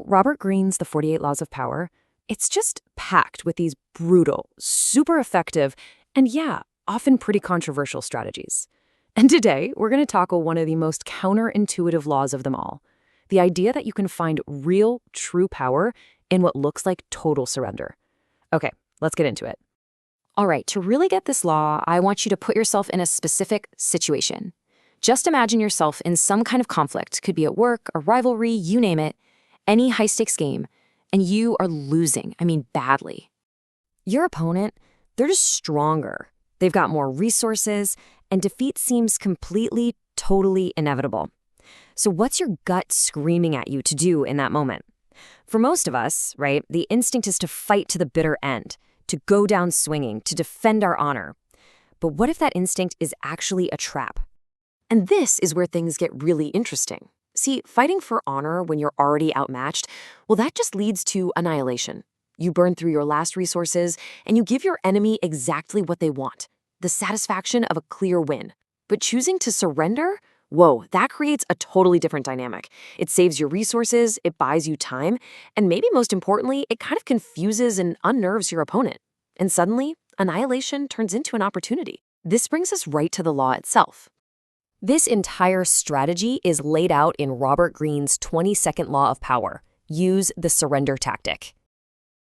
Robert Greene's The 48 Laws of Power, it's just packed with these brutal, super effective, and often pretty controversial strategies. And today, we're going to tackle one of the most counterintuitive laws of them all, the idea that you can find real, true power in what looks like total surrender. Okay, let's get into it. All right, to really get this law, I want you to put yourself in a specific situation. Just imagine yourself in some kind of conflict, could be at work, a rivalry, you name it, any high-stakes game, and you are losing, badly. Your opponent, they're just stronger. They've got more resources, and defeat seems completely, totally inevitable. So what's your gut screaming at you to do in that moment? For most of us, right, the instinct is to fight to the bitter end, to go down swinging, to defend our honor. But what if that instinct is actually a trap? And this is where things get really interesting. See, fighting for honor when you're already outmatched, well, that just leads to annihilation. You burn through your last resources, and you give your enemy exactly what they want, the satisfaction of a clear win. But choosing to surrender? Whoa, that creates a totally different dynamic. It saves your resources, it buys you time, and maybe most importantly, it kind of confuses and unnerves your opponent. And suddenly, annihilation turns into an opportunity. This brings us right to the law itself. This entire strategy is laid out in Robert Greene's 22nd law of power. Use the surrender tactic.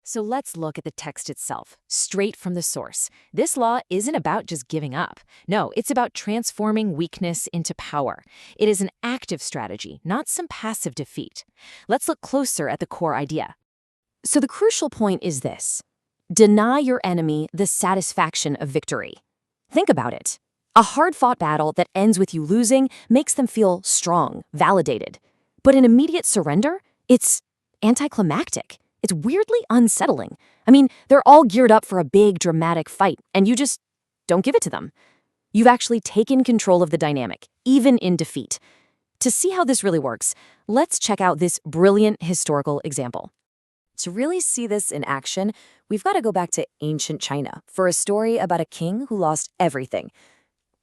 So let's look at the text itself, straight from the source. This law isn't about just giving up. No, it's about transforming weakness into power. It is an active strategy, not some passive defeat. Let's look closer at the core idea. So the crucial point is this: deny your enemy the satisfaction of victory. Think about it. A hard-fought battle that ends with you losing makes them feel strong, validated. But an immediate surrender, it's anticlimactic. It's weirdly unsettling. They're all geared up for a big, dramatic fight, and you just don't give it to them. You've actually taken control of the dynamic, even in defeat. To see how this really works, let's check out this brilliant historical example. To really see this in action, we've got to go back to ancient China for a story about a king who lost everything,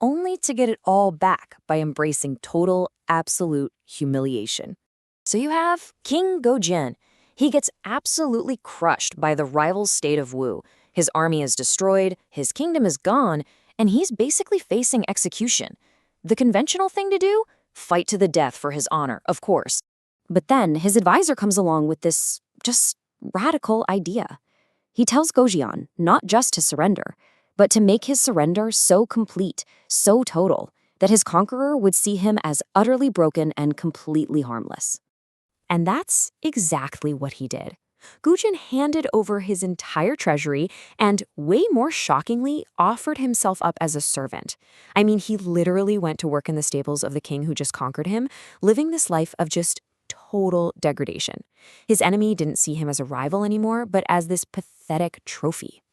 only to get it all back by embracing total, absolute humiliation. So you have King Gojian. He gets absolutely crushed by the rival state of Wu. His army is destroyed, his kingdom is gone, and he's basically facing execution. The conventional thing to do? Fight to the death for his honor, of course. But then his advisor comes along with this just radical idea. He tells Gojian not just to surrender, but to make his surrender so complete, so total, that his conqueror would see him as utterly broken and completely harmless. And that's exactly what he did. Gojian handed over his entire treasury and, way more shockingly, offered himself up as a servant. He literally went to work in the stables of the king who just conquered him, living this life of just total degradation. His enemy didn't see him as a rival anymore, but as this pathetic trophy.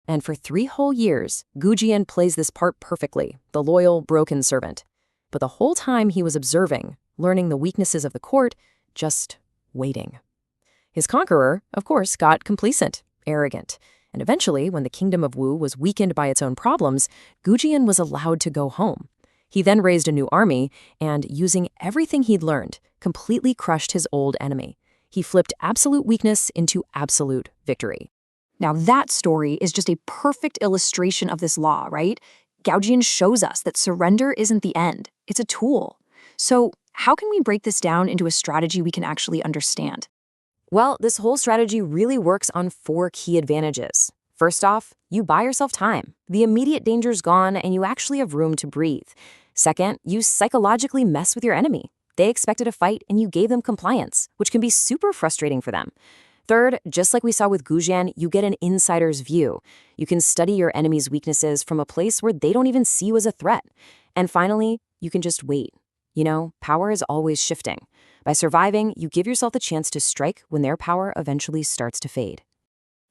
And for 3 whole years, Gojian plays this part perfectly, the loyal, broken servant. But the whole time he was observing, learning the weaknesses of the court, just waiting. His conqueror, of course, got complacent, arrogant, and eventually, when the kingdom of Wu was weakened by its own problems, Gojian was allowed to go home. He then raised a new army and, using everything he'd learned, completely crushed his old enemy. He flipped absolute weakness into absolute victory. Now that story is just a perfect illustration of this law, right? Gojian shows us that surrender isn't the end, it's a tool. So how can we break this down into a strategy we can actually understand? Well, this whole strategy really works on 4 key advantages. First off, you buy yourself time. The immediate danger's gone and you actually have room to breathe. Second, you psychologically mess with your enemy. They expected a fight and you gave them compliance, which can be super frustrating for them. Third, just like we saw with Gojian, you get an insider's view. You can study your enemy's weaknesses from a place where they don't even see you as a threat. And finally, you can just wait. Power is always shifting. By surviving, you give yourself the chance to strike when their power eventually starts to fade.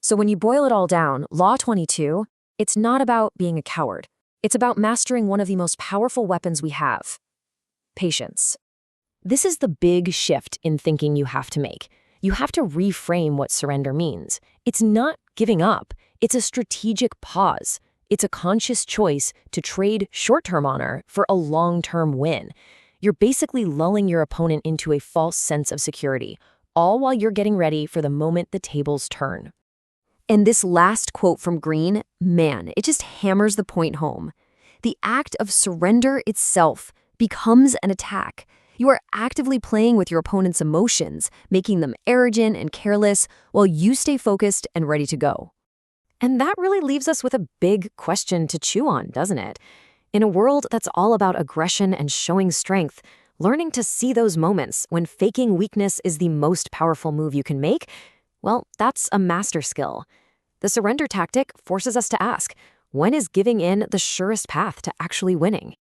So when you boil it all down, Law 22, it's not about being a coward. It's about mastering one of the most powerful weapons we have: patience. This is the big shift in thinking you have to make. You have to reframe what surrender means. It's not giving up. It's a strategic pause. It's a conscious choice to trade short-term honor for a long-term win. You're basically lulling your opponent into a false sense of security, all while you're getting ready for the moment the tables turn. And this last quote from Greene, man, it just hammers the point home. The act of surrender itself becomes an attack. You are actively playing with your opponent's emotions, making them arrogant and careless, while you stay focused and ready to go. And that really leaves us with a big question to chew on, doesn't it? In a world that's all about aggression and showing strength, learning to see those moments when faking weakness is the most powerful move you can make, well, that's a master skill. The surrender tactic forces us to ask, when is giving in the surest path to actually winning?